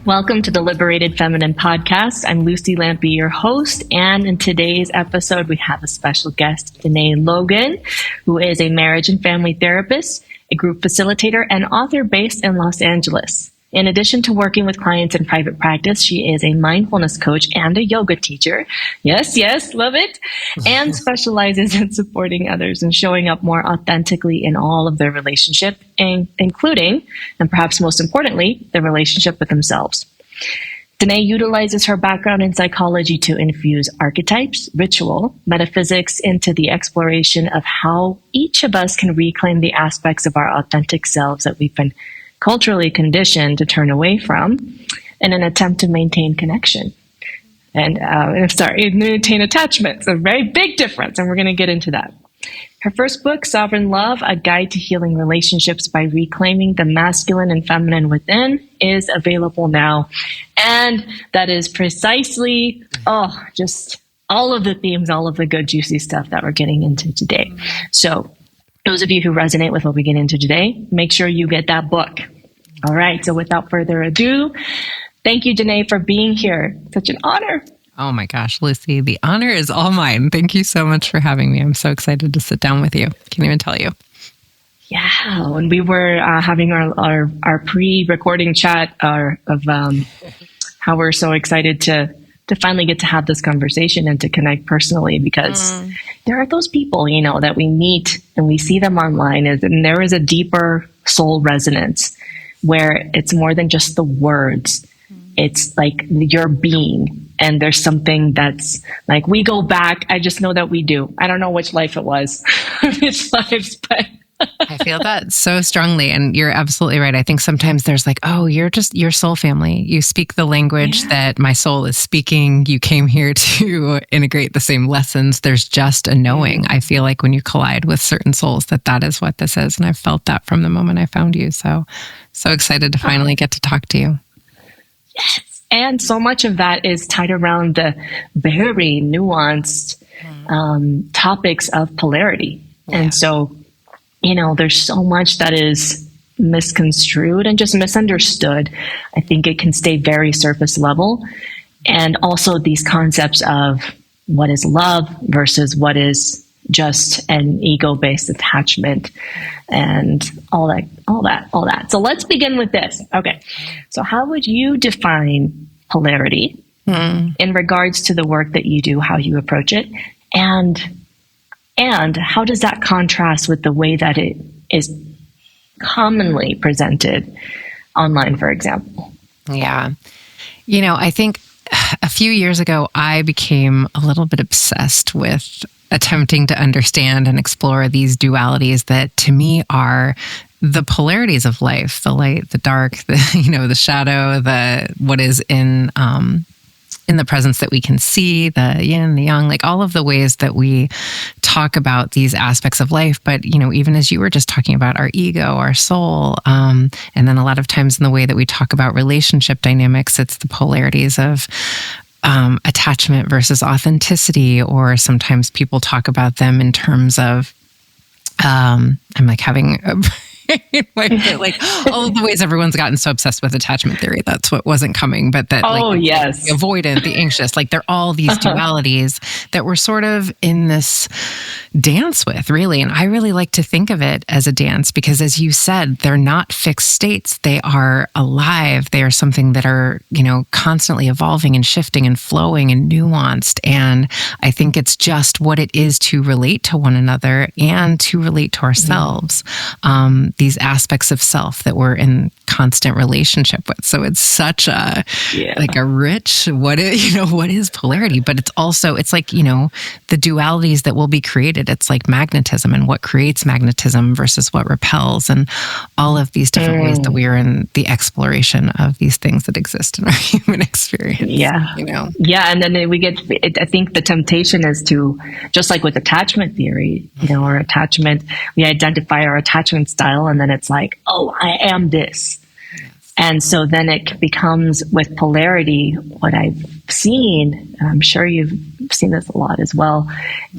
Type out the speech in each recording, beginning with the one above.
Welcome to the Liberated Feminine Podcast. I'm Lucy Lampy, your host, and in today's episode, we have a special guest, Dené Logan, who is a marriage and family therapist, a group facilitator, and author based in Los Angeles. In addition to working with clients in private practice, she is a mindfulness coach and a yoga teacher. Yes, love it. And specializes in supporting others and showing up more authentically in all of their relationship, including, and perhaps most importantly, the relationship with themselves. Dené utilizes her background in psychology to infuse archetypes, ritual, metaphysics into the exploration of how each of us can reclaim the aspects of our authentic selves that we've been culturally conditioned to turn away from in an attempt to maintain connection and maintain attachment. It's a very big difference, and we're going to get into that. Her first book, Sovereign Love, A Guide to Healing Relationships by Reclaiming the Masculine and Feminine Within, is available now. And that is precisely, just all of the themes, all of the good, juicy stuff that we're getting into today. So those of you who resonate with what we get into today, make sure you get that book. All right. So without further ado, thank you, Dené, for being here. Such an honor. Oh my gosh, Lucy, the honor is all mine. Thank you so much for having me. I'm so excited to sit down with you. Can't even tell you. Yeah. When we were having our pre-recording chat of how we're so excited to finally get to have this conversation and to connect personally, because there are those people, that we meet and we see them online, and there is a deeper soul resonance where it's more than just the words. It's like your being, and there's something that's like, we go back. I just know that we do. I don't know which life it was, which lives, but I feel that so strongly, and you're absolutely right. I think sometimes there's like, you're just your soul family. You speak the language that my soul is speaking. You came here to integrate the same lessons. There's just a knowing. I feel like when you collide with certain souls, that is what this is. And I've felt that from the moment I found you. So excited to finally get to talk to you. Yes. And so much of that is tied around the very nuanced topics of polarity. Yeah. And so, there's so much that is misconstrued and just misunderstood. I think it can stay very surface level. And also these concepts of what is love versus what is just an ego-based attachment and all that. So let's begin with this. Okay. So how would you define polarity in regards to the work that you do, how you approach it? And how does that contrast with the way that it is commonly presented online, for example? Yeah. I think a few years ago, I became a little bit obsessed with attempting to understand and explore these dualities that to me are the polarities of life, the light, the dark, the shadow, what is in the presence that we can see, the yin and the yang, like all of the ways that we talk about these aspects of life. But, even as you were just talking about our ego, our soul, and then a lot of times in the way that we talk about relationship dynamics, it's the polarities of attachment versus authenticity, or sometimes people talk about them in terms of, I'm like having like all of the ways everyone's gotten so obsessed with attachment theory. That's what wasn't coming, but that the avoidant, the anxious, like they're all these dualities that we're sort of in this dance with, really. And I really like to think of it as a dance because, as you said, they're not fixed states. They are alive. They are something that are, constantly evolving and shifting and flowing and nuanced. And I think it's just what it is to relate to one another and to relate to ourselves. These aspects of self that we're in constant relationship with. So it's such a rich, what is polarity? But it's also, it's like, the dualities that will be created. It's like magnetism and what creates magnetism versus what repels, and all of these different ways that we are in the exploration of these things that exist in our human experience. Yeah. Yeah. And then I think the temptation is to, just like with attachment theory, or attachment, we identify our attachment style, and then it's like, I am this. And so then it becomes, with polarity, what I've seen, and I'm sure you've seen this a lot as well,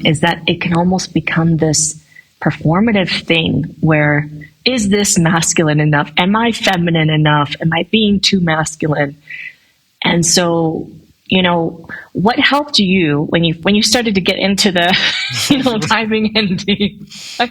is that it can almost become this performative thing where is this masculine enough? Am I feminine enough? Am I being too masculine? And so, what helped you when you started to get into the, diving in deep? I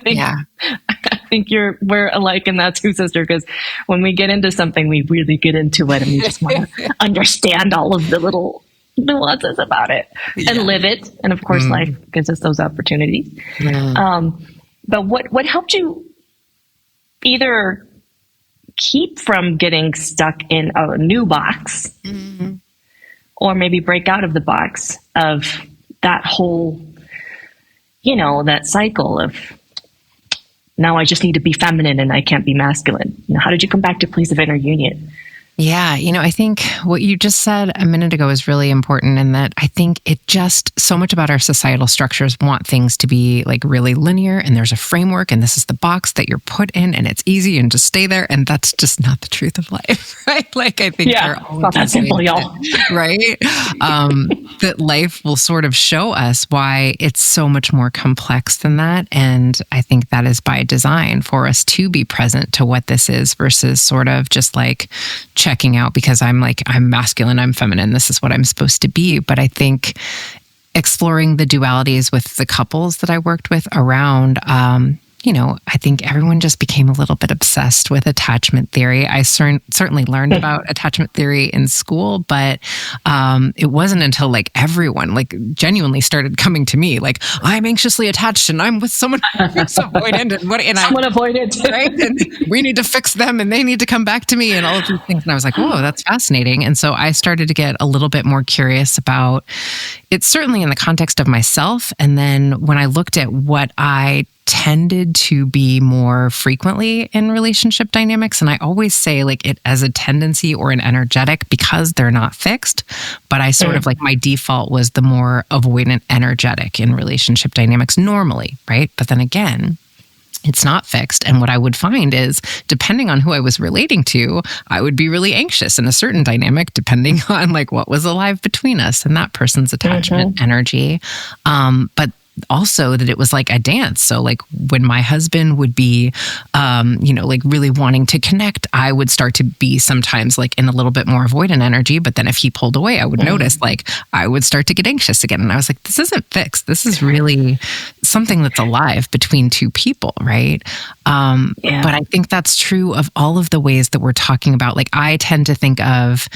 think we're alike in that too, sister, because when we get into something, we really get into it and we just want to understand all of the little nuances about it and live it. And of course, life gives us those opportunities. But what helped you either keep from getting stuck in a new box or maybe break out of the box of that whole, that cycle of, now I just need to be feminine and I can't be masculine. How did you come back to a place of inner union? Yeah, I think what you just said a minute ago is really important, in that I think it just, so much about our societal structures want things to be like really linear, and there's a framework, and this is the box that you're put in, and it's easy and just stay there. And that's just not the truth of life, right? Like, I think it's not that simple, y'all. Right? That life will sort of show us why it's so much more complex than that. And I think that is by design, for us to be present to what this is, versus sort of just like checking out because I'm masculine, I'm feminine, this is what I'm supposed to be. But I think exploring the dualities with the couples that I worked with around, I think everyone just became a little bit obsessed with attachment theory. I certainly learned about attachment theory in school, but it wasn't until everyone genuinely started coming to me I'm anxiously attached and I'm with someone who's avoidant someone avoidant, right? And we need to fix them and they need to come back to me and all of these things. And I was like, oh, that's fascinating. And so I started to get a little bit more curious about it, certainly in the context of myself. And then when I looked at what I tended to be more frequently in relationship dynamics. And I always say it as a tendency or an energetic, because they're not fixed. But I sort of my default was the more avoidant energetic in relationship dynamics normally, right? But then again, it's not fixed. And what I would find is, depending on who I was relating to, I would be really anxious in a certain dynamic, depending on what was alive between us and that person's attachment energy. But also that it was like a dance. So when my husband would be, really wanting to connect, I would start to be sometimes in a little bit more avoidant energy. But then if he pulled away, I would notice I would start to get anxious again. And I was like, this isn't fixed. This is really something that's alive between two people, right? But I think that's true of all of the ways that we're talking about. I tend to think of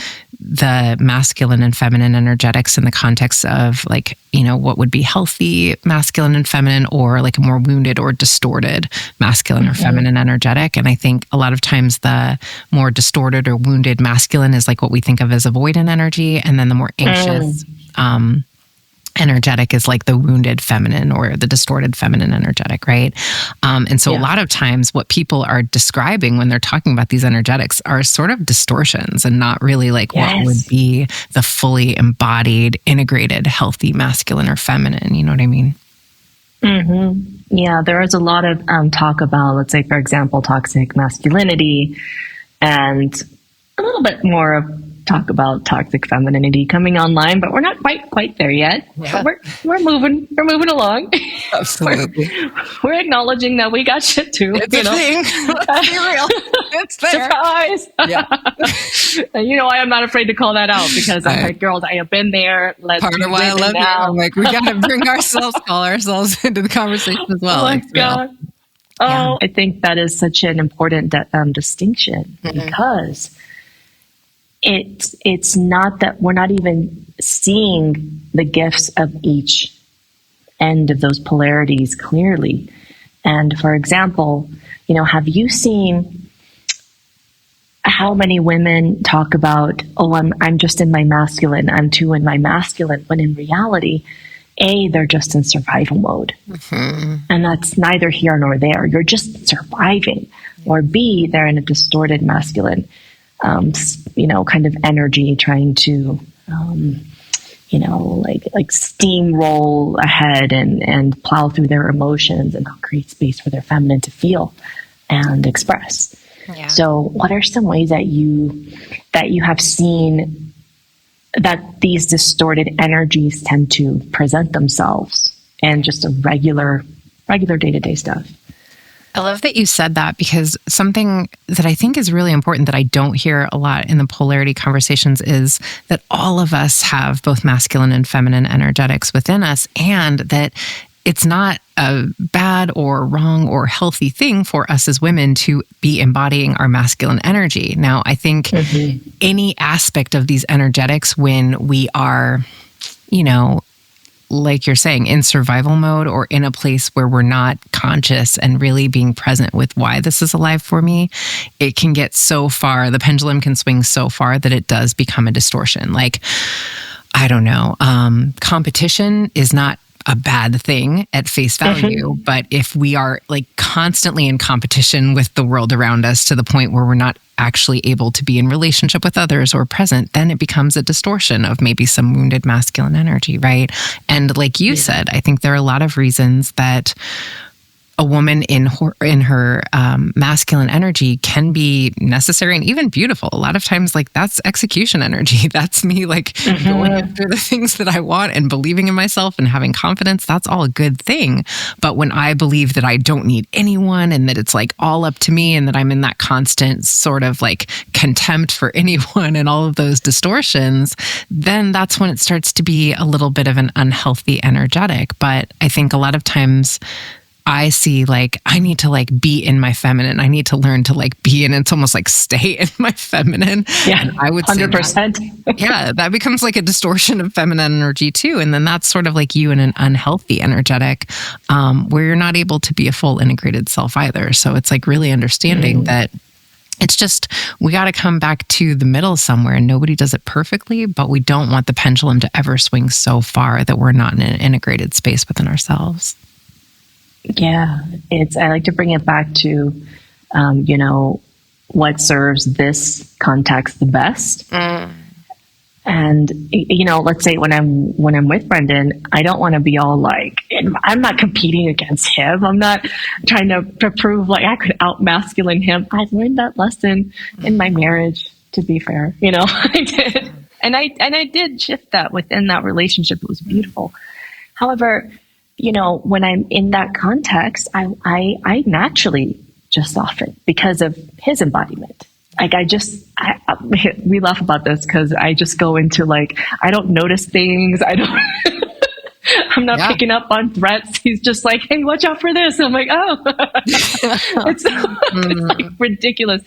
the masculine and feminine energetics in the context of what would be healthy masculine and feminine, or a more wounded or distorted masculine or feminine energetic. And I think a lot of times the more distorted or wounded masculine is what we think of as avoidant energy. And then the more anxious, energetic is the wounded feminine or the distorted feminine energetic, right? And so a lot of times what people are describing when they're talking about these energetics are sort of distortions, and not really what would be the fully embodied, integrated, healthy masculine or feminine. You know what I mean? Mm-hmm. Yeah, there is a lot of talk about, let's say, for example, toxic masculinity, and a little bit more of talk about toxic femininity coming online, but we're not quite there yet. Yeah. But we're moving along. Absolutely. we're acknowledging that we got shit too. It's a thing. Let's be real. It's there. Surprise. Yeah. And I am not afraid to call that out, because I'm girls, I have been there. Let's part of why I love now. You. I'm we got to call ourselves into the conversation as well. Oh my God. Oh, I think that is such an important distinction, because it's not that we're not even seeing the gifts of each end of those polarities clearly. And for example, have you seen how many women talk about, I'm just in my masculine, I'm too in my masculine, when in reality, A, they're just in survival mode. And that's neither here nor there. You're just surviving. Or B, they're in a distorted masculine kind of energy, trying to, steamroll ahead and plow through their emotions and not create space for their feminine to feel and express. Yeah. So what are some ways that you have seen that these distorted energies tend to present themselves in just a regular day-to-day stuff? I love that you said that, because something that I think is really important that I don't hear a lot in the polarity conversations is that all of us have both masculine and feminine energetics within us, and that it's not a bad or wrong or healthy thing for us as women to be embodying our masculine energy. Now, I think any aspect of these energetics, when we are, like you're saying, in survival mode or in a place where we're not conscious and really being present with why this is alive for me, it can get so far, the pendulum can swing so far that it does become a distortion. Like, I don't know, competition is not a bad thing at face value, but if we are like constantly in competition with the world around us to the point where we're not actually able to be in relationship with others or present, then it becomes a distortion of maybe some wounded masculine energy, right? And like you said, I think there are a lot of reasons that a woman in her masculine energy can be necessary and even beautiful. A lot of times, like, that's execution energy. That's me, like, going after the things that I want and believing in myself and having confidence. That's all a good thing. But when I believe that I don't need anyone and that it's like all up to me and that I'm in that constant sort of like contempt for anyone and all of those distortions, then that's when it starts to be a little bit of an unhealthy energetic. But I think a lot of times I see, like, I need to like be in my feminine. I need to learn to like be in, it's almost like stay in my feminine. Yeah, and I would 100%. Say that becomes like a distortion of feminine energy too. And then that's sort of like you in an unhealthy energetic, where you're not able to be a full integrated self either. So it's like really understanding that it's just, we got to come back to the middle somewhere, and nobody does it perfectly, but we don't want the pendulum to ever swing so far that we're not in an integrated space within ourselves. Yeah, I like to bring it back to, what serves this context the best. And, let's say when I'm with Brendan, I don't want to be all like, I'm not competing against him. I'm not trying to prove like I could out masculine him. I learned that lesson in my marriage, to be fair, I did. And I did shift that within that relationship. It was beautiful. However, when I'm in that context, I naturally just soften because of his embodiment. Like we laugh about this because I just go into like, I don't notice things. I'm not picking up on threats. He's just like, hey, watch out for this. I'm like, oh, it's like ridiculous.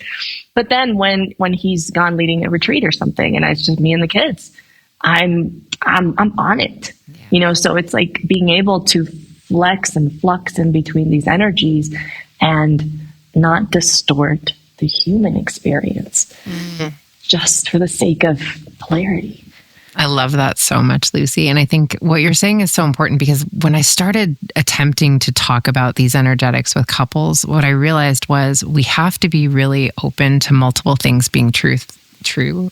But then when he's gone leading a retreat or something, and it's just me and the kids, I'm on it. So it's like being able to flex and flux in between these energies and not distort the human experience just for the sake of polarity. I love that so much, Lucy. And I think what you're saying is so important, because when I started attempting to talk about these energetics with couples, what I realized was we have to be really open to multiple things being true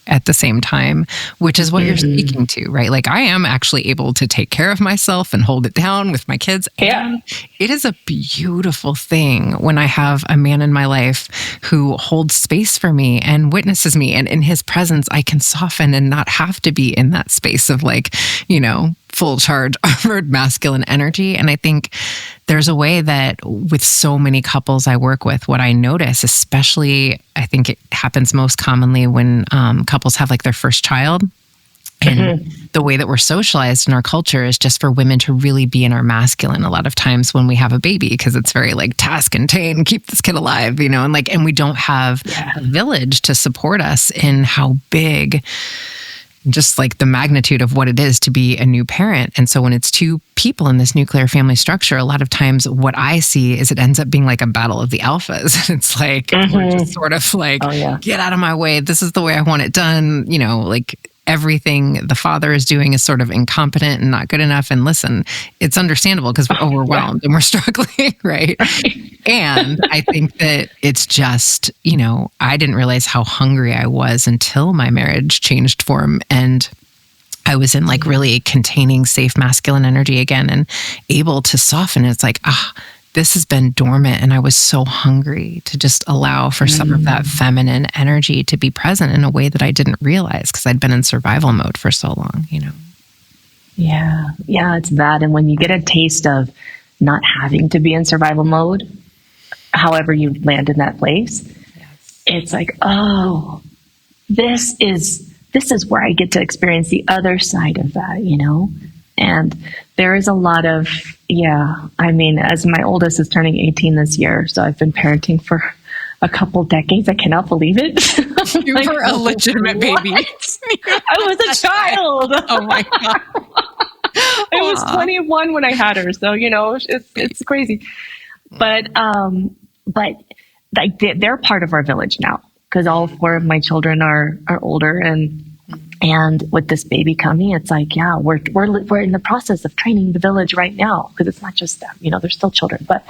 at the same time, which is what you're speaking to, right? Like, I am actually able to take care of myself and hold it down with my kids. Yeah. And it is a beautiful thing when I have a man in my life who holds space for me and witnesses me. And in his presence, I can soften and not have to be in that space of like, full charge, armored masculine energy. And I think there's a way that with so many couples I work with, what I notice, especially, I think it happens most commonly when couples have like their first child. And the way that we're socialized in our culture is just for women to really be in our masculine a lot of times when we have a baby, because it's very like task and tame, keep this kid alive, and we don't have a village to support us in how big, just like the magnitude of what it is to be a new parent. And so when it's two people in this nuclear family structure, a lot of times what I see is it ends up being like a battle of the alphas. It's like, we're just sort of like, get out of my way. This is the way I want it done. Like everything the father is doing is sort of incompetent and not good enough. And listen, it's understandable because we're overwhelmed and we're struggling, right? And I think that it's just, I didn't realize how hungry I was until my marriage changed form and I was in like really containing safe masculine energy again and able to soften. It's like, this has been dormant, and I was so hungry to just allow for some of that feminine energy to be present in a way that I didn't realize because I'd been in survival mode for so long, Yeah, it's that. And when you get a taste of not having to be in survival mode, however you land in that place, it's like, oh, this is where I get to experience the other side of that, And there is a lot of, I mean, as my oldest is turning 18 this year, so I've been parenting for a couple decades. I cannot believe it. You were a legitimate baby. I was a child. Oh my God. I was 21 when I had her. So, it's crazy. But like they're part of our village now, because all 4 of my children are older, and with this baby coming, it's like, we're in the process of training the village right now, because it's not just them, they're still children, but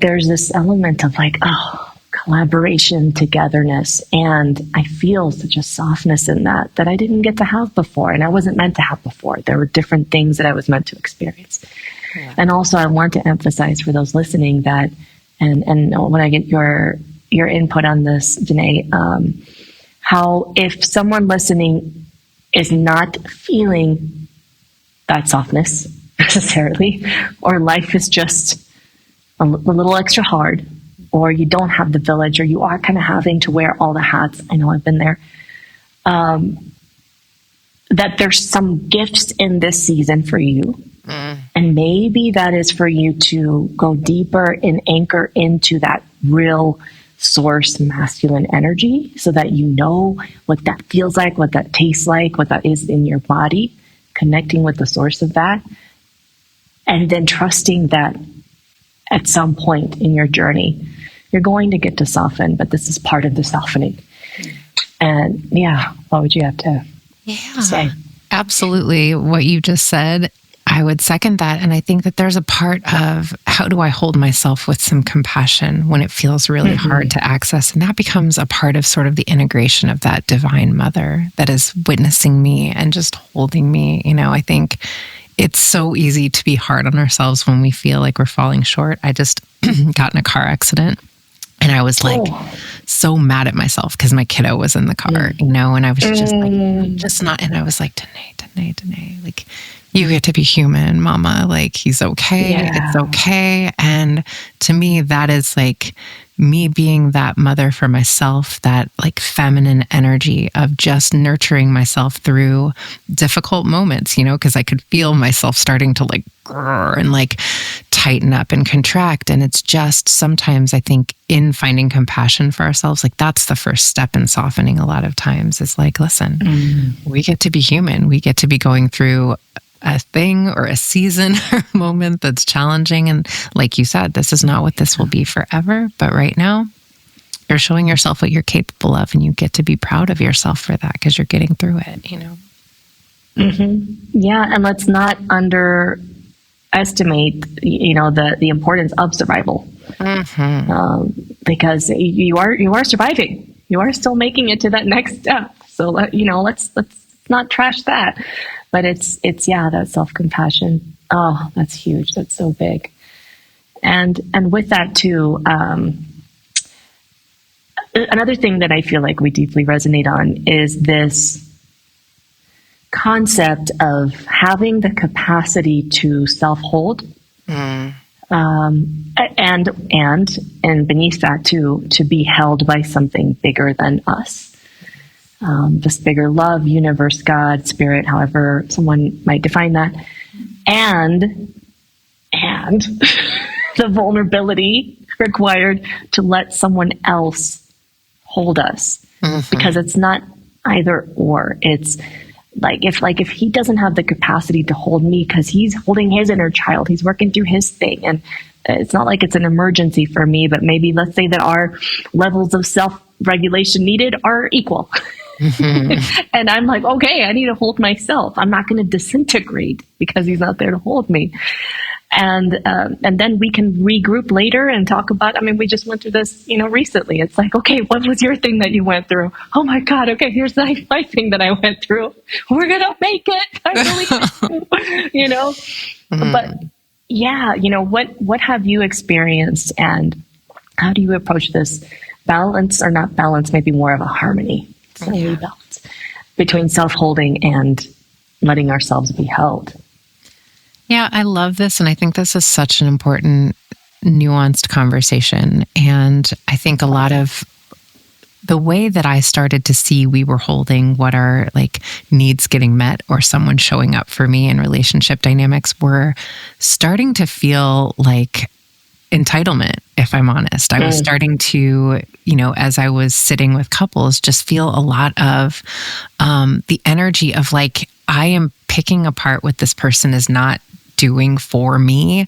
there's this element of like, collaboration, togetherness, and I feel such a softness in that I didn't get to have before, and I wasn't meant to have before. There were different things that I was meant to experience. Yeah. And also, I want to emphasize for those listening that, and when I get your input on this, Dené, how if someone listening is not feeling that softness necessarily, or life is just a little extra hard, or you don't have the village, or you are kind of having to wear all the hats. I know I've been there. That there's some gifts in this season for you. And maybe that is for you to go deeper and anchor into that real source masculine energy, so that you know what that feels like, what that tastes like, what that is in your body, connecting with the source of that. And then trusting that at some point in your journey, you're going to get to soften, but this is part of the softening. And what would you have to say? Absolutely. What you just said, I would second that. And I think that there's a part of how do I hold myself with some compassion when it feels really hard to access? And that becomes a part of sort of the integration of that divine mother that is witnessing me and just holding me. I think it's so easy to be hard on ourselves when we feel like we're falling short. I just got in a car accident. And I was like so mad at myself because my kiddo was in the car, and I was just like, just not. And I was like, Dené, like, you get to be human, mama. Like, he's okay. It's okay. And to me, that is like me being that mother for myself, that like feminine energy of just nurturing myself through difficult moments, because I could feel myself starting to like grrr and like tighten up and contract. And it's just sometimes I think in finding compassion for ourselves, like that's the first step in softening a lot of times, is like, listen, we get to be human. We get to be going through a thing or a season or a moment that's challenging. And like you said, this is not what this will be forever. But right now, you're showing yourself what you're capable of, and you get to be proud of yourself for that because you're getting through it, Yeah. And let's not underestimate, the importance of survival. Because you are surviving. You are still making it to that next step. So, let's not trash that. But it's that self-compassion. Oh, that's huge. That's so big. And with that too, another thing that I feel like we deeply resonate on is this concept of having the capacity to self-hold. And beneath that too, to be held by something bigger than us. This bigger love, universe, God, spirit, however someone might define that, and the vulnerability required to let someone else hold us, because it's not either or. It's like if he doesn't have the capacity to hold me because he's holding his inner child, he's working through his thing, and it's not like it's an emergency for me, but maybe let's say that our levels of self-regulation needed are equal. And I'm like, okay, I need to hold myself. I'm not going to disintegrate because he's not there to hold me. And then we can regroup later and talk about, we just went through this, recently. It's like, okay, what was your thing that you went through? Oh my God. Okay. Here's my thing that I went through. We're going to make it. I really, but yeah, what have you experienced, and how do you approach this balance, or not balance, maybe more of a harmony? Balance between self-holding and letting ourselves be held. Yeah, I love this. And I think this is such an important nuanced conversation. And I think a lot of the way that I started to see we were holding what are like needs getting met or someone showing up for me in relationship dynamics were starting to feel like entitlement, if I'm honest. I was starting to, as I was sitting with couples, just feel a lot of the energy of like, I am picking apart what this person is not doing for me.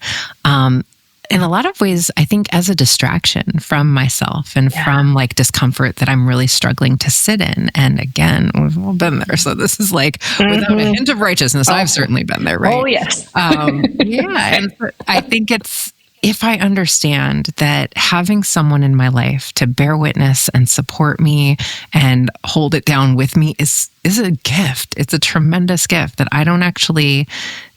In a lot of ways, I think as a distraction from myself and from like discomfort that I'm really struggling to sit in. And again, we've all been there. So this is like without a hint of righteousness, I've certainly been there, right? Oh, yes. And I think if I understand that having someone in my life to bear witness and support me and hold it down with me is a gift. It's a tremendous gift that I don't actually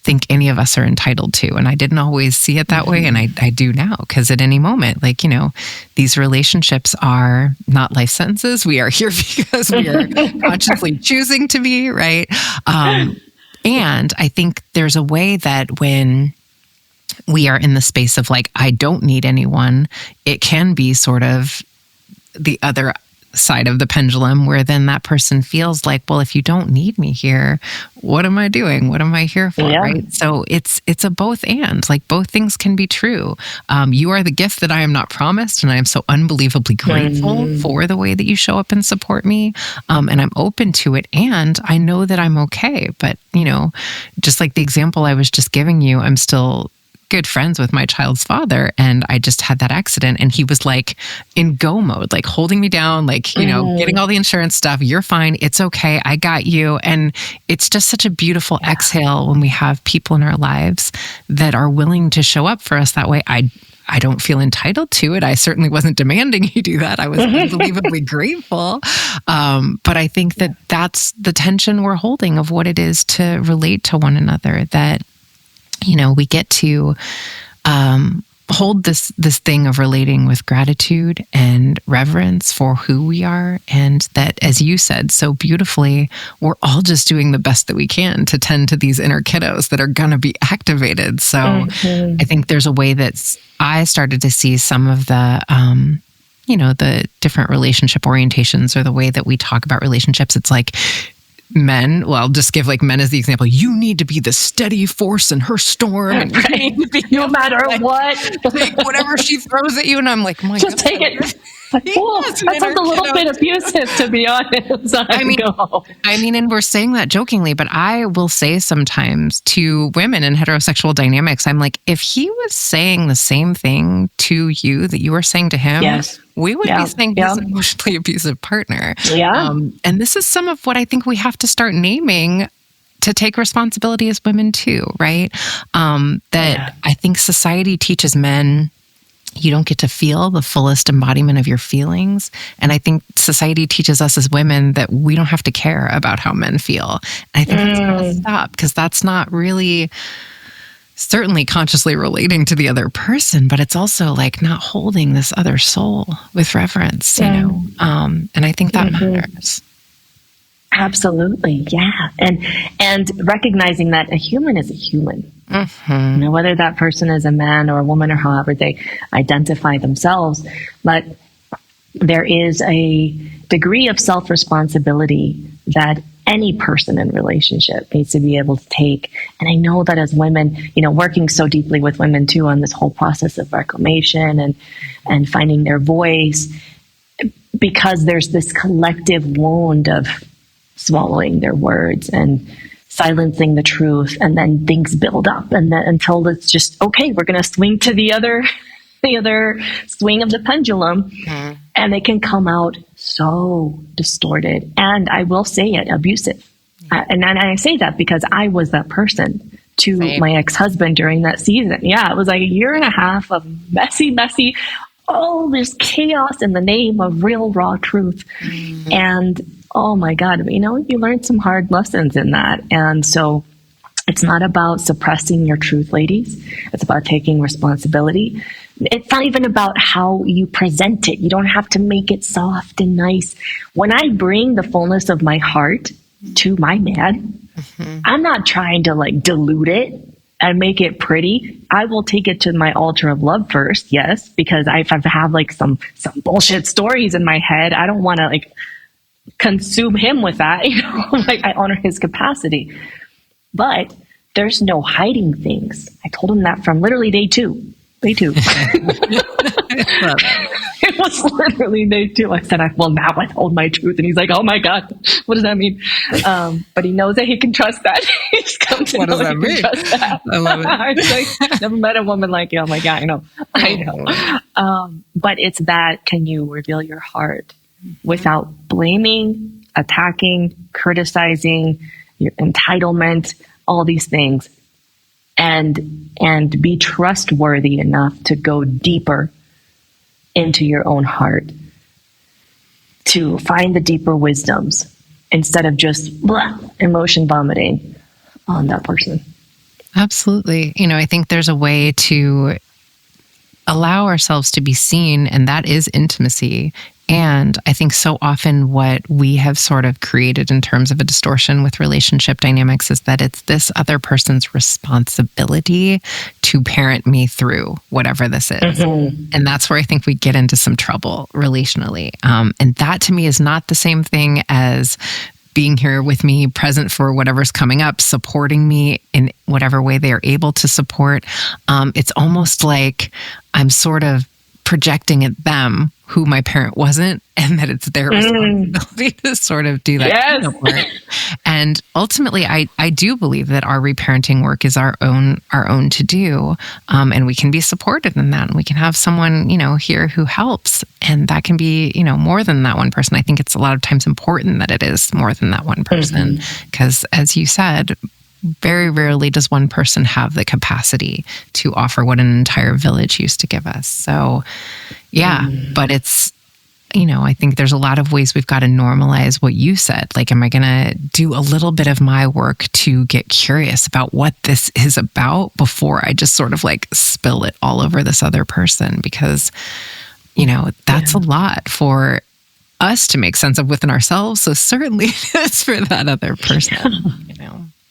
think any of us are entitled to. And I didn't always see it that way. And I do now, because at any moment, like, these relationships are not life sentences. We are here because we are consciously choosing to be, right? And I think there's a way that when we are in the space of like, I don't need anyone, it can be sort of the other side of the pendulum where then that person feels like, well, if you don't need me here, what am I doing? What am I here for? Yeah. Right. So it's a both and, like, both things can be true. You are the gift that I am not promised. And I am so unbelievably grateful for the way that you show up and support me. And I'm open to it. And I know that I'm okay. But, just like the example I was just giving you, I'm still good friends with my child's father, and I just had that accident, and he was like in go mode, like holding me down, like, getting all the insurance stuff. You're fine. It's okay. I got you. And it's just such a beautiful exhale when we have people in our lives that are willing to show up for us that way. I don't feel entitled to it. I certainly wasn't demanding you do that. I was unbelievably grateful. But I think that that's the tension we're holding of what it is to relate to one another, that we get to hold this thing of relating with gratitude and reverence for who we are. And that, as you said so beautifully, we're all just doing the best that we can to tend to these inner kiddos that are going to be activated. So I think there's a way that I started to see some of the, the different relationship orientations, or the way that we talk about relationships. It's like, men, well, I'll just give like men as the example. You need to be the steady force in her storm, and you need to be, no matter what, like whatever she throws at you. And I'm like, my just take it. That sounds a little bit abusive, to be honest. And we're saying that jokingly, but I will say sometimes to women in heterosexual dynamics, I'm like, if he was saying the same thing to you that you were saying to him, we would be saying he's an emotionally abusive partner. Yeah. And this is some of what I think we have to start naming to take responsibility as women too, right? I think society teaches men you don't get to feel the fullest embodiment of your feelings. And I think society teaches us as women that we don't have to care about how men feel. And I think that's got to stop, because that's not really certainly consciously relating to the other person, but it's also like not holding this other soul with reverence, and I think that matters. Absolutely. Yeah. And recognizing that a human is a human. Whether that person is a man or a woman, or however they identify themselves, but there is a degree of self-responsibility that any person in relationship needs to be able to take. And I know that as women, working so deeply with women too on this whole process of reclamation and finding their voice, because there's this collective wound of swallowing their words and silencing the truth, and then things build up, and then until it's just, okay, we're going to swing to the other swing of the pendulum, and it can come out so distorted, and I will say it, abusive. And I say that because I was that person to my ex-husband during that season. Yeah, it was like a year and a half of messy, all this chaos in the name of real raw truth. And oh my God, you learned some hard lessons in that. And so it's not about suppressing your truth, ladies. It's about taking responsibility. It's not even about how you present it. You don't have to make it soft and nice. When I bring the fullness of my heart to my man, I'm not trying to like dilute it. and make it pretty, I will take it to my altar of love first. Yes. Because if I have like some bullshit stories in my head, I don't want to like consume him with that. Like I honor his capacity, but there's no hiding things. I told him that from literally day two. It was literally day two. I said, well, now I told my truth. And he's like, oh my God, what does that mean? But he knows that he can trust that. He's come to what know does that mean? Trust that. I love it. I was like, never met a woman like you. I'm like, yeah, I know. But it's that, can you reveal your heart without blaming, attacking, criticizing, your entitlement, all these things, and be trustworthy enough to go deeper into your own heart, to find the deeper wisdoms instead of just emotion vomiting on that person. Absolutely. I think there's a way to allow ourselves to be seen, and that is intimacy. And I think so often what we have sort of created in terms of a distortion with relationship dynamics is that it's this other person's responsibility to parent me through whatever this is. Mm-hmm. And that's where I think we get into some trouble relationally. And that to me is not the same thing as being here with me, present for whatever's coming up, supporting me in whatever way they are able to support. It's almost like I'm sort of projecting at them who my parent wasn't, and that it's their responsibility to sort of do that. Yes. Work. And ultimately, I do believe that our reparenting work is our own to do, and we can be supported in that, and we can have someone here who helps, and that can be more than that one person. I think it's a lot of times important that it is more than that one person, because as you said, very rarely does one person have the capacity to offer what an entire village used to give us. So, yeah, but it's, I think there's a lot of ways we've got to normalize what you said. Like, am I going to do a little bit of my work to get curious about what this is about before I just sort of like spill it all over this other person? Because, that's a lot for us to make sense of within ourselves. So certainly it's for that other person,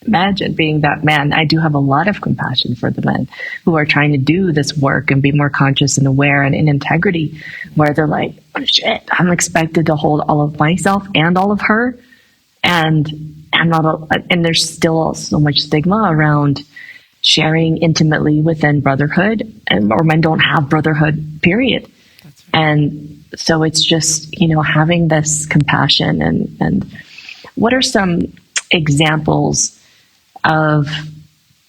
Imagine being that man. I do have a lot of compassion for the men who are trying to do this work and be more conscious and aware and in integrity, where they're like, oh, shit, I'm expected to hold all of myself and all of her. And and there's still so much stigma around sharing intimately within brotherhood, or men don't have brotherhood, period. That's right. And so it's just, having this compassion and what are some examples of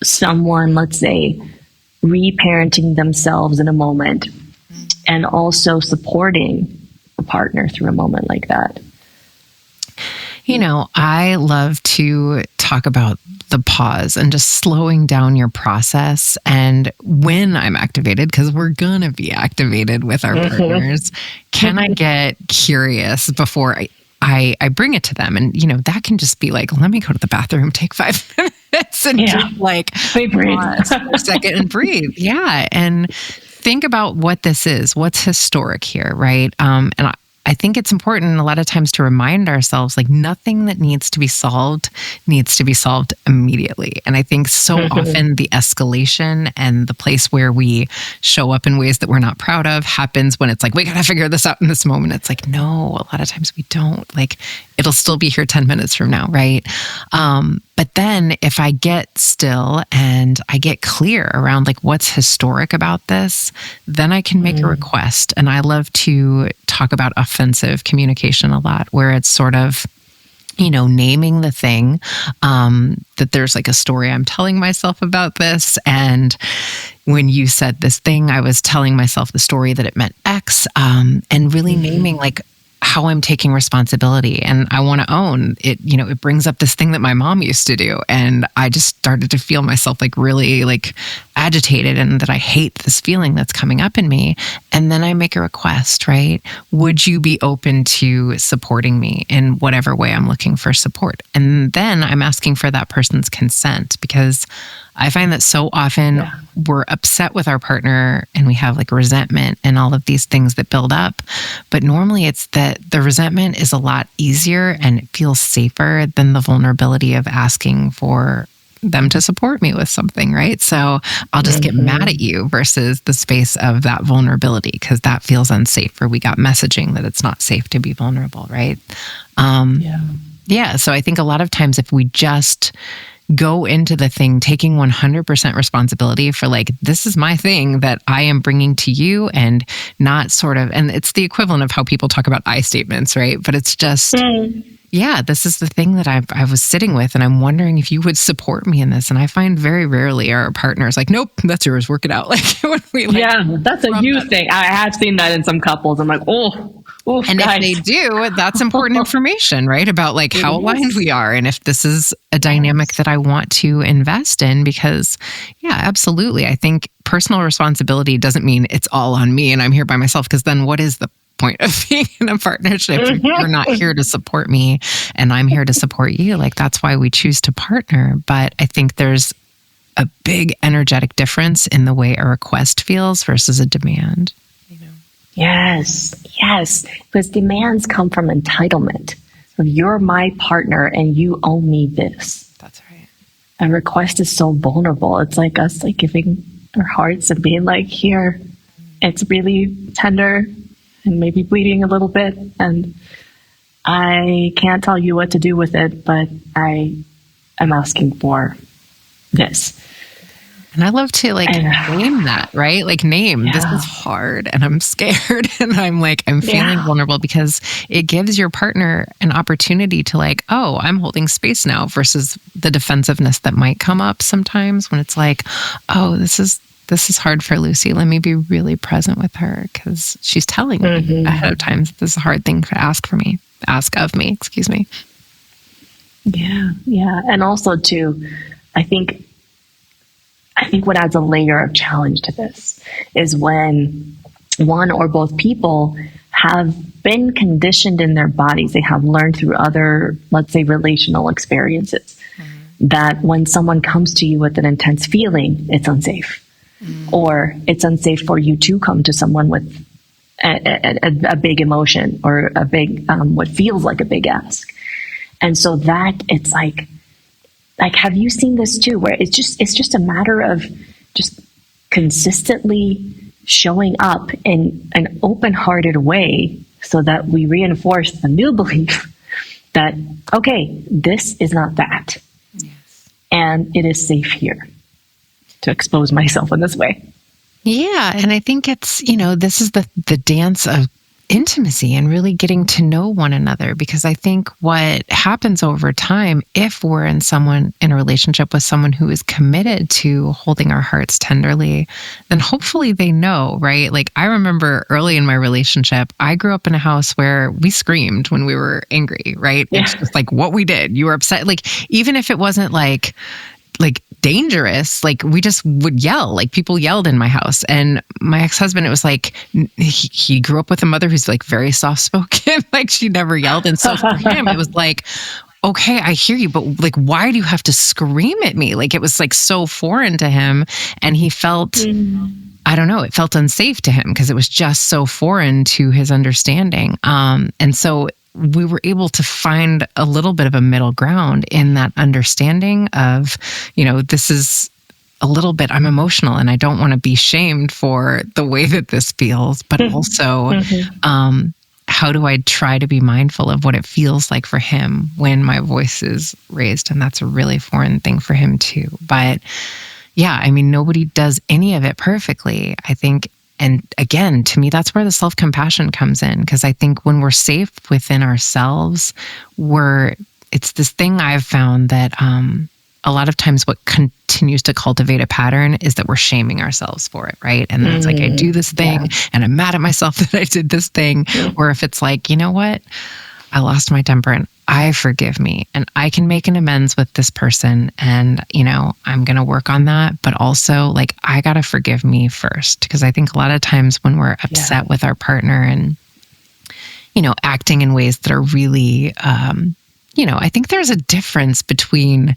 someone, let's say, reparenting themselves in a moment and also supporting a partner through a moment like that? I love to talk about the pause and just slowing down your process. And when I'm activated, because we're going to be activated with our partners, can I get curious before I bring it to them? And, that can just be like, let me go to the bathroom, take 5 minutes and just like breathe for a second and breathe. Yeah. And think about what this is, what's historic here, right? And I think it's important a lot of times to remind ourselves, like, nothing that needs to be solved immediately. And I think so often the escalation and the place where we show up in ways that we're not proud of happens when it's like, we got to figure this out in this moment. It's like, no, a lot of times we don't. Like, it'll still be here 10 minutes from now, right? But then if I get still and I get clear around like what's historic about this, then I can make a request. And I love to talk about offensive communication a lot, where it's sort of, naming the thing, that there's like a story I'm telling myself about this. And when you said this thing, I was telling myself the story that it meant X, and really naming like how I'm taking responsibility. And I want to own it. It brings up this thing that my mom used to do. And I just started to feel myself like really like agitated, and that I hate this feeling that's coming up in me. And then I make a request, right? Would you be open to supporting me in whatever way I'm looking for support? And then I'm asking for that person's consent, because I find that so often we're upset with our partner and we have like resentment and all of these things that build up. But normally it's that the resentment is a lot easier and it feels safer than the vulnerability of asking for them to support me with something, right? So I'll just get mad at you versus the space of that vulnerability, because that feels unsafe, or we got messaging that it's not safe to be vulnerable, right? Yeah. So I think a lot of times if we just go into the thing taking 100% responsibility for like, this is my thing that I am bringing to you, and not sort of, and it's the equivalent of how people talk about I statements, right? But it's just, yeah, this is the thing that I was sitting with, and I'm wondering if you would support me in this. And I find very rarely our partners like, nope, that's yours, work it out. Like when we that's a you thing. I have seen that in some couples. I'm like, and guys. if they do, that's important information, right? About like how aligned we are, and if this is a dynamic that I want to invest in, because yeah, absolutely. I think personal responsibility doesn't mean it's all on me and I'm here by myself, because then what is the point of being in a partnership if you're not here to support me and I'm here to support you? Like, that's why we choose to partner. But I think there's a big energetic difference in the way a request feels versus a demand. Yes. Because demands come from entitlement. So you're my partner and you owe me this. That's right. A request is so vulnerable. It's like us like giving our hearts and being like, here, it's really tender and maybe bleeding a little bit. And I can't tell you what to do with it, but I am asking for this. And I love to like name that, right? Like this is hard and I'm scared and I'm feeling vulnerable, because it gives your partner an opportunity to like, oh, I'm holding space now, versus the defensiveness that might come up sometimes when it's like, oh, this is hard for Lucy. Let me be really present with her, because she's telling me ahead of time that this is a hard thing to ask of me, excuse me. Yeah. And also too, I think what adds a layer of challenge to this is when one or both people have been conditioned in their bodies. They have learned through other, let's say, relational experiences, that when someone comes to you with an intense feeling, it's unsafe. Or it's unsafe for you to come to someone with a big emotion, or a big, what feels like a big ask. And so that it's like, have you seen this too, where it's just a matter of just consistently showing up in an open-hearted way, so that we reinforce the new belief that, okay, this is not that. Yes. And it is safe here to expose myself in this way. Yeah. And I think it's, this is the dance of intimacy and really getting to know one another, because I think what happens over time, if we're in a relationship with someone who is committed to holding our hearts tenderly, then hopefully they know, right? Like, I remember early in my relationship, I grew up in a house where we screamed when we were angry, right? Yeah. It's just like what we did. You were upset. Like, even if it wasn't like dangerous, like we just would yell. Like, people yelled in my house. And my ex-husband, it was like he grew up with a mother who's like very soft-spoken. Like, she never yelled. And so for him, it was like, okay, I hear you, but like, why do you have to scream at me? Like, it was like so foreign to him, and he felt I don't know, it felt unsafe to him because it was just so foreign to his understanding. And so we were able to find a little bit of a middle ground in that understanding of, this is a little bit, I'm emotional and I don't want to be shamed for the way that this feels, but also, how do I try to be mindful of what it feels like for him when my voice is raised? And that's a really foreign thing for him too. But yeah, I mean, nobody does any of it perfectly, I think. And again, to me, that's where the self-compassion comes in. Because I think when we're safe within ourselves, it's this thing I've found that a lot of times what continues to cultivate a pattern is that we're shaming ourselves for it, right? And then it's like, I do this thing and I'm mad at myself that I did this thing. Or if it's like, you know what? I lost my temper and I forgive me and I can make an amends with this person and, I'm going to work on that. But also like, I got to forgive me first. Because I think a lot of times when we're upset with our partner and, acting in ways that are really, I think there's a difference between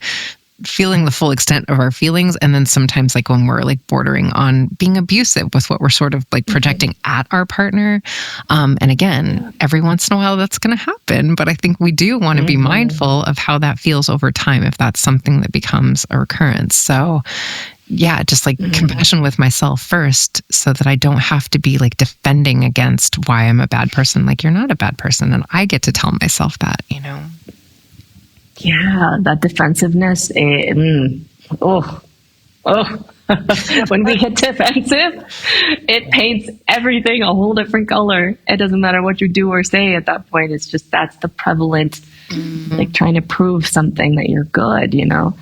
feeling the full extent of our feelings. And then sometimes like when we're like bordering on being abusive with what we're sort of like projecting at our partner. And again, every once in a while that's going to happen. But I think we do want to be mindful of how that feels over time if that's something that becomes a recurrence. So yeah, just like compassion with myself first so that I don't have to be like defending against why I'm a bad person. Like, you're not a bad person. And I get to tell myself that, you know? Yeah, that defensiveness. When we get defensive, it paints everything a whole different color. It doesn't matter what you do or say at that point. It's just, that's the prevalent, like trying to prove something that you're good, you know?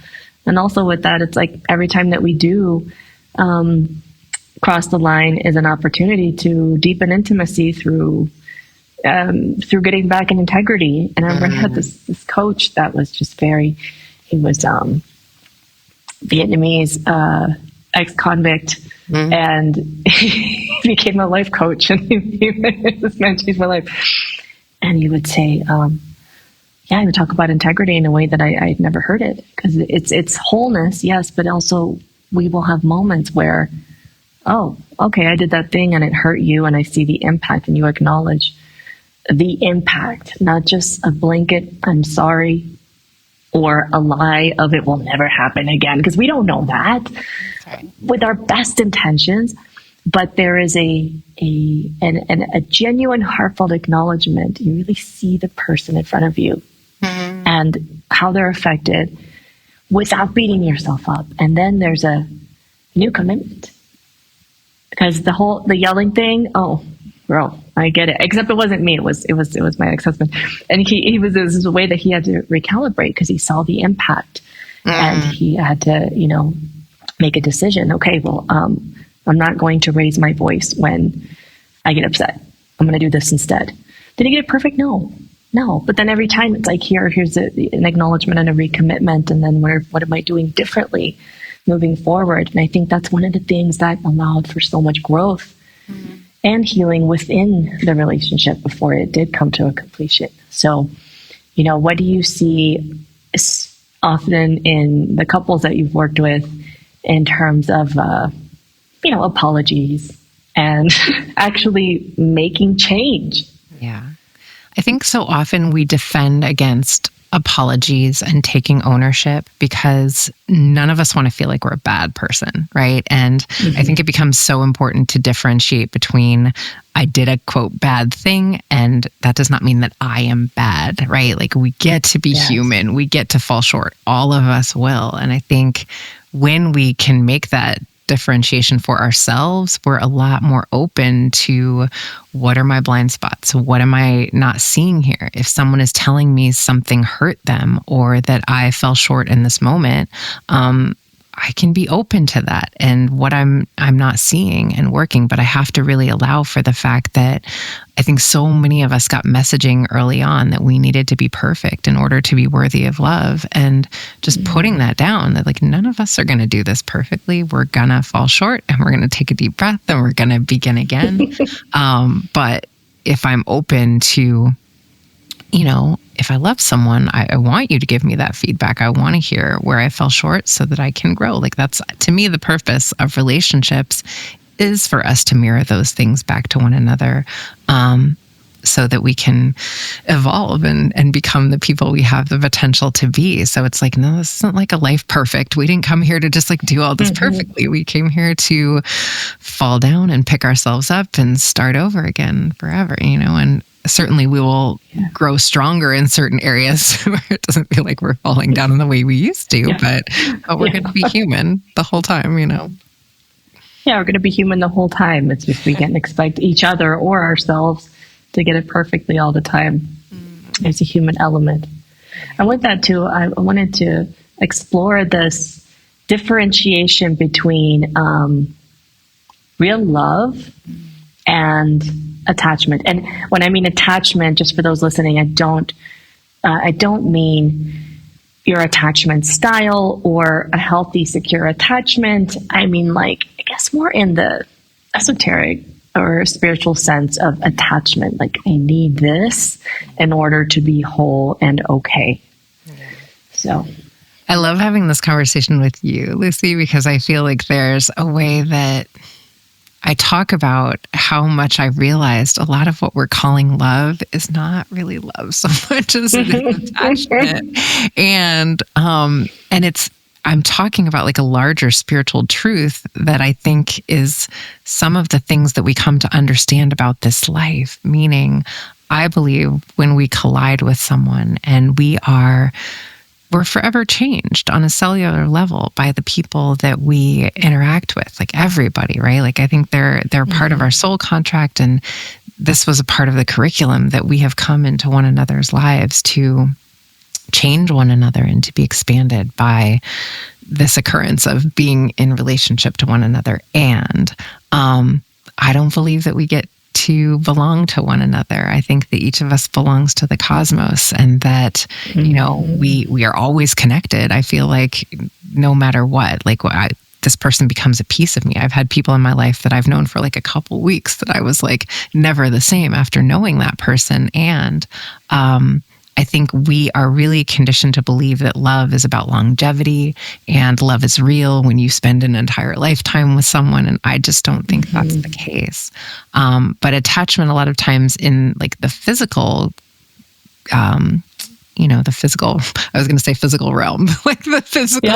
And also with that, it's like every time that we do cross the line is an opportunity to deepen intimacy through getting back in integrity. And I remember I had this coach that was just he was Vietnamese ex-convict, and he became a life coach, and this man changed my life. And he would say, he would talk about integrity in a way that I'd never heard it, because it's wholeness, yes, but also we will have moments where, oh, okay, I did that thing and it hurt you, and I see the impact, and you acknowledge the impact, not just a blanket, I'm sorry, or a lie of it will never happen again, because we don't know that with our best intentions. But there is a genuine, heartfelt acknowledgement. You really see the person in front of you and how they're affected without beating yourself up. And then there's a new commitment, because the yelling thing, oh, girl, I get it. Except it wasn't me. It was my ex-husband. And it was a way that he had to recalibrate, because he saw the impact and he had to, make a decision. Okay, well, I'm not going to raise my voice when I get upset. I'm going to do this instead. Did he get it perfect? No. But then every time it's like, here's an acknowledgement and a recommitment. And then what am I doing differently moving forward? And I think that's one of the things that allowed for so much growth and healing within the relationship before it did come to a completion. So, what do you see often in the couples that you've worked with in terms of, apologies and actually making change? Yeah. I think so often we defend against apologies and taking ownership because none of us want to feel like we're a bad person, right? And I think it becomes so important to differentiate between I did a quote bad thing, and that does not mean that I am bad, right? Like, we get to be human, we get to fall short. All of us will. And I think when we can make that differentiation for ourselves, we're a lot more open to what are my blind spots? What am I not seeing here? If someone is telling me something hurt them or that I fell short in this moment, I can be open to that and what I'm not seeing and working, but I have to really allow for the fact that I think so many of us got messaging early on that we needed to be perfect in order to be worthy of love, and just putting that down, that like none of us are going to do this perfectly. We're going to fall short, and we're going to take a deep breath, and we're going to begin again. But if I'm open to, if I love someone, I want you to give me that feedback. I want to hear where I fell short so that I can grow. Like, that's, to me, the purpose of relationships is for us to mirror those things back to one another, so that we can evolve and become the people we have the potential to be. So it's like, no, this isn't like a life perfect. We didn't come here to just like do all this perfectly. We came here to fall down and pick ourselves up and start over again forever, and certainly we will grow stronger in certain areas where it doesn't feel like we're falling down in the way we used to, but we're going to be human the whole time, Yeah, we're going to be human the whole time. It's just we can't expect each other or ourselves to get it perfectly all the time. There's a human element. And with that too, I wanted to explore this differentiation between real love and attachment. And when I mean attachment, just for those listening, I don't mean your attachment style or a healthy, secure attachment. I mean, like, I guess more in the esoteric or spiritual sense of attachment. Like, I need this in order to be whole and okay. So, I love having this conversation with you, Lucy, because I feel like there's a way that I talk about how much I realized a lot of what we're calling love is not really love so much as it is attachment. And I'm talking about like a larger spiritual truth that I think is some of the things that we come to understand about this life. Meaning, I believe when we collide with someone and we're forever changed on a cellular level by the people that we interact with, like everybody, right? Like I think they're part of our soul contract, and this was a part of the curriculum that we have come into one another's lives to change one another and to be expanded by this occurrence of being in relationship to one another. And I don't believe that we get to belong to one another. I think that each of us belongs to the cosmos, and that, we are always connected. I feel like no matter what, this person becomes a piece of me. I've had people in my life that I've known for like a couple weeks that I was like never the same after knowing that person. And I think we are really conditioned to believe that love is about longevity and love is real when you spend an entire lifetime with someone. And I just don't think that's the case. But attachment, a lot of times in like the physical, I was going to say physical realm, like the physical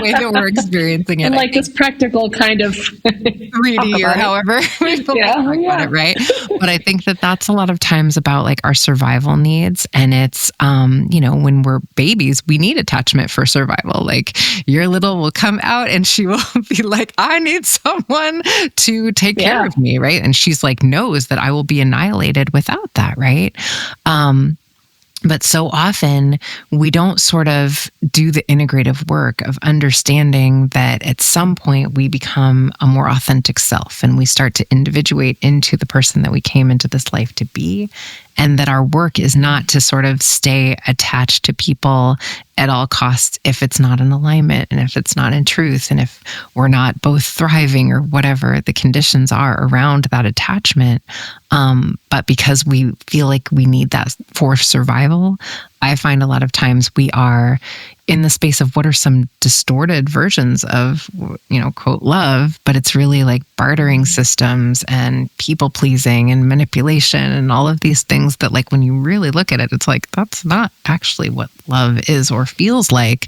way that we're experiencing it. And like this practical kind of 3D or however we talk about it, right? But I think that that's a lot of times about like our survival needs. And it's, when we're babies, we need attachment for survival. Like your little will come out and she will be like, I need someone to take care of me, right? And she's like, knows that I will be annihilated without that, right? But so often we don't sort of do the integrative work of understanding that at some point we become a more authentic self and we start to individuate into the person that we came into this life to be. And that our work is not to sort of stay attached to people at all costs if it's not in alignment and if it's not in truth and if we're not both thriving or whatever the conditions are around that attachment. But because we feel like we need that for survival, I find a lot of times we are in the space of what are some distorted versions of, quote, love, but it's really like bartering systems and people pleasing and manipulation and all of these things that like when you really look at it, it's like, that's not actually what love is or feels like.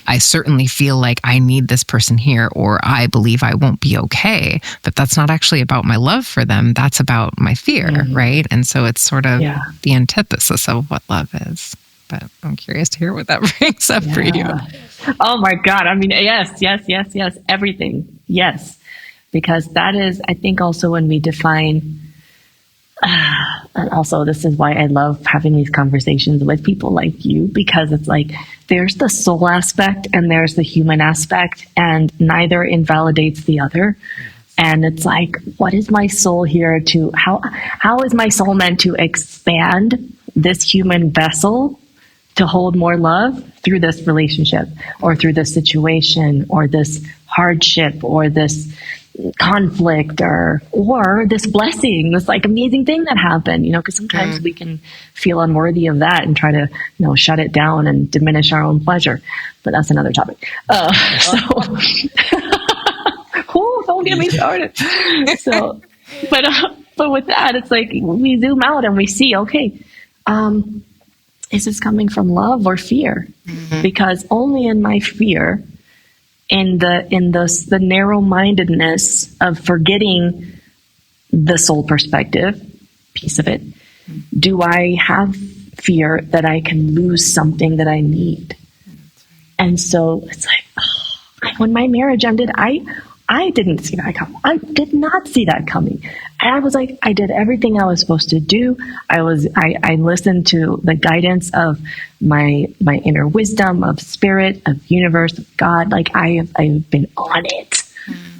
I certainly feel like I need this person here, or I believe I won't be okay, but that's not actually about my love for them. That's about my fear, right? And so it's sort of the antithesis of what love is. But I'm curious to hear what that brings up for you. Oh my God. I mean, yes. Everything. Yes. Because that is, I think also when we define, and also this is why I love having these conversations with people like you, because it's like, there's the soul aspect and there's the human aspect, and neither invalidates the other. And it's like, what is my soul here to, how is my soul meant to expand this human vessel to hold more love through this relationship or through this situation or this hardship or this conflict or this blessing, this like amazing thing that happened, because sometimes we can feel unworthy of that and try to, shut it down and diminish our own pleasure. But that's another topic. Don't get me started. So, but with that, it's like we zoom out and we see, okay, is this coming from love or fear? Because only in my fear, in the narrow-mindedness of forgetting the soul perspective piece of it, do I have fear that I can lose something that I need? And so it's like, when my marriage ended, I didn't see that coming. I did not see that coming. And I was like, I did everything I was supposed to do. I listened to the guidance of my inner wisdom, of spirit, of universe, of God. Like I've been on it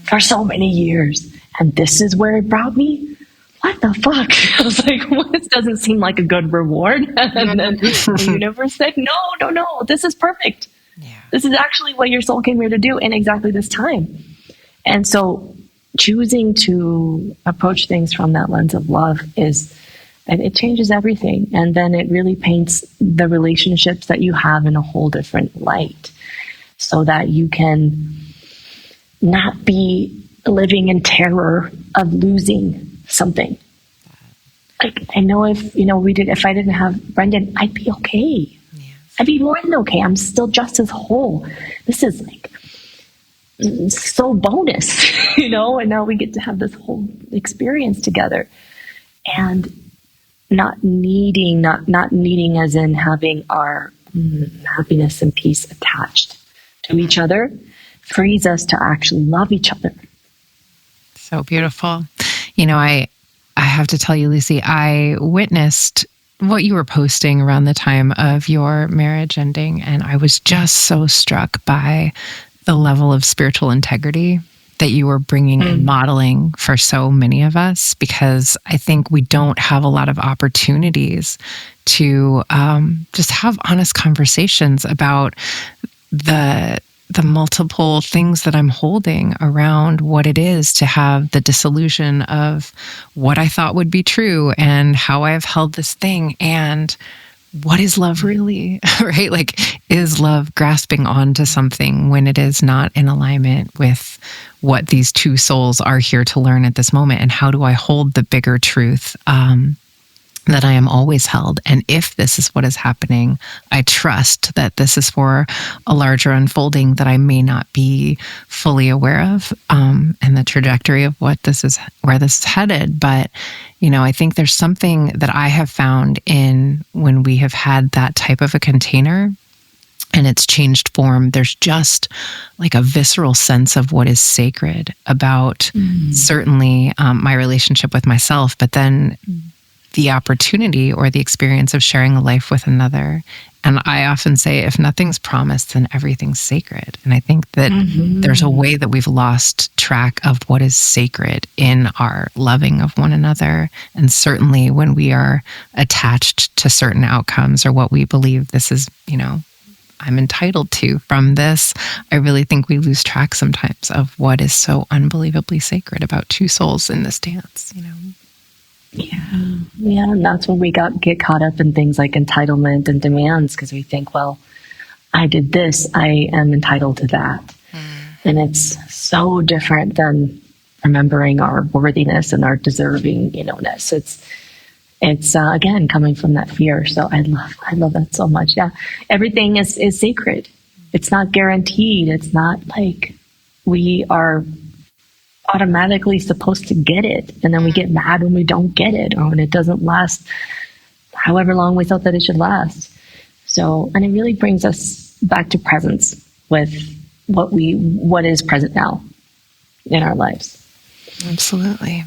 for so many years. And this is where it brought me? What the fuck? I was like, well, this doesn't seem like a good reward. And then the universe said, no, this is perfect. Yeah. This is actually what your soul came here to do in exactly this time. And so choosing to approach things from that lens of love and it changes everything. And then it really paints the relationships that you have in a whole different light. so that you can not be living in terror of losing something. Like, I know if I didn't have Brendan, I'd be okay. Yes. I'd be more than okay. I'm still just as whole. This is like so bonus, and now we get to have this whole experience together, and not needing as in having our happiness and peace attached to each other frees us to actually love each other. So beautiful. I have to tell you, Lucy, I witnessed what you were posting around the time of your marriage ending, and I was just so struck by the level of spiritual integrity that you were bringing and modeling for so many of us, because I think we don't have a lot of opportunities to just have honest conversations about the multiple things that I'm holding around what it is to have the disillusion of what I thought would be true and how I've held this thing, and what is love really, right? Like, is love grasping onto something when it is not in alignment with what these two souls are here to learn at this moment? And how do I hold the bigger truth that I am always held? And if this is what is happening, I trust that this is for a larger unfolding that I may not be fully aware of, and the trajectory of where this is headed. But, I think there's something that I have found in when we have had that type of a container and it's changed form, there's just like a visceral sense of what is sacred about certainly my relationship with myself, but then the opportunity or the experience of sharing a life with another. And I often say, if nothing's promised, then everything's sacred. And I think that there's a way that we've lost track of what is sacred in our loving of one another. And certainly when we are attached to certain outcomes or what we believe this is, I'm entitled to from this, I really think we lose track sometimes of what is so unbelievably sacred about two souls in this dance, Yeah, and that's when we get caught up in things like entitlement and demands, because we think, well, I did this, I am entitled to that. And it's so different than remembering our worthiness and our deservingness. It's again coming from that fear. So I love that so much. Yeah, everything is sacred. It's not guaranteed. It's not like we are automatically supposed to get it, and then we get mad when we don't get it, or when it doesn't last however long we thought that it should last. So, and it really brings us back to presence with what is present now in our lives. Absolutely.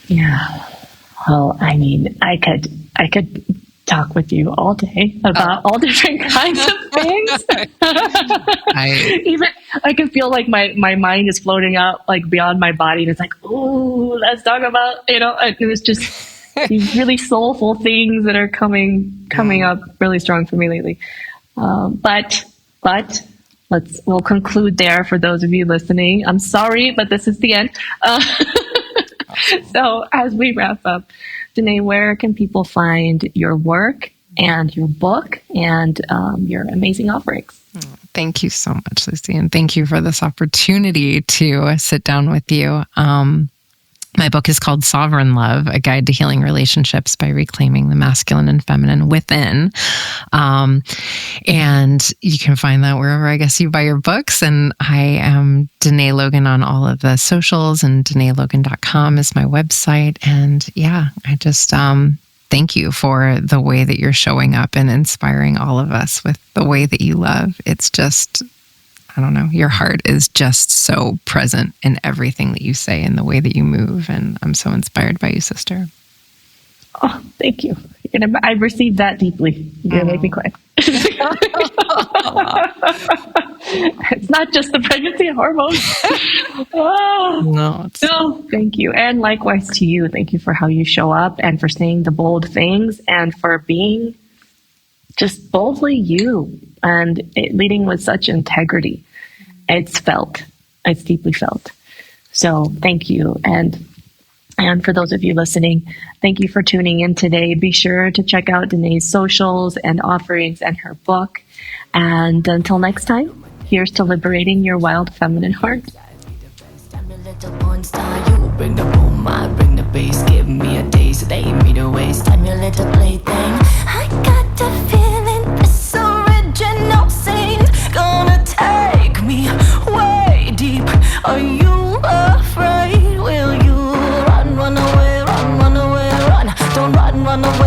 Yeah. Well, I mean, I could talk with you all day about all different kinds of things. I can feel like my mind is floating out like beyond my body, and it's like, ooh, let's talk about, it was just these really soulful things that are coming up really strong for me lately. But we'll conclude there for those of you listening. I'm sorry, but this is the end. So as we wrap up, Dené, where can people find your work and your book and your amazing offerings? Thank you so much, Lucy, and thank you for this opportunity to sit down with you. My book is called Sovereign Love, A Guide to Healing Relationships by Reclaiming the Masculine and Feminine Within. And you can find that wherever I guess you buy your books. And I am Dené Logan on all of the socials, and DenéLogan.com is my website. And yeah, I just thank you for the way that you're showing up and inspiring all of us with the way that you love. It's just, I don't know, your heart is just so present in everything that you say and the way that you move. And I'm so inspired by you, sister. Oh, thank you. I received that deeply. You're going to make me cry. It's not just the pregnancy hormones. No, thank you. And likewise to you. Thank you for how you show up and for saying the bold things and for being just boldly you and leading with such integrity. It's deeply felt. So thank you. And And for those of you listening, thank you for tuning in today. Be sure to check out Dené's socials and offerings and her book. And until next time, here's to liberating your wild feminine heart. You bring the boom, I bring the bass. Give me a taste, they me the waste. I'm your little plaything. I got the feeling this original scene's gonna take me way deep. Are you afraid? Will you run away, run away, run? Don't run away.